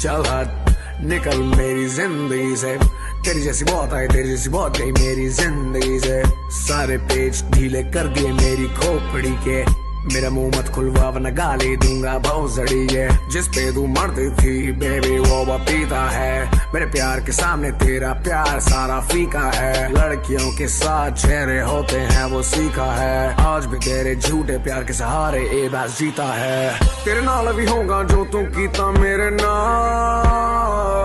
चल हट निकल मेरी जिंदगी से, तेरी जैसी बहुत आई तेरी जैसी बहुत गई मेरी जिंदगी से। सारे पेज ढीले कर दिए मेरी खोपड़ी के, मेरा मुंह मत खुलवा वरना गाली दूंगा भौसड़ी है। जिस पे तू मरती थी बेबी वो पीता है, मेरे प्यार के सामने तेरा प्यार सारा फीका है। लड़कियों के साथ चेहरे होते हैं वो सीखा है, आज भी तेरे झूठे प्यार के सहारे ए बस जीता है। तेरे नाल भी होगा जो तू कीता मेरे नाल।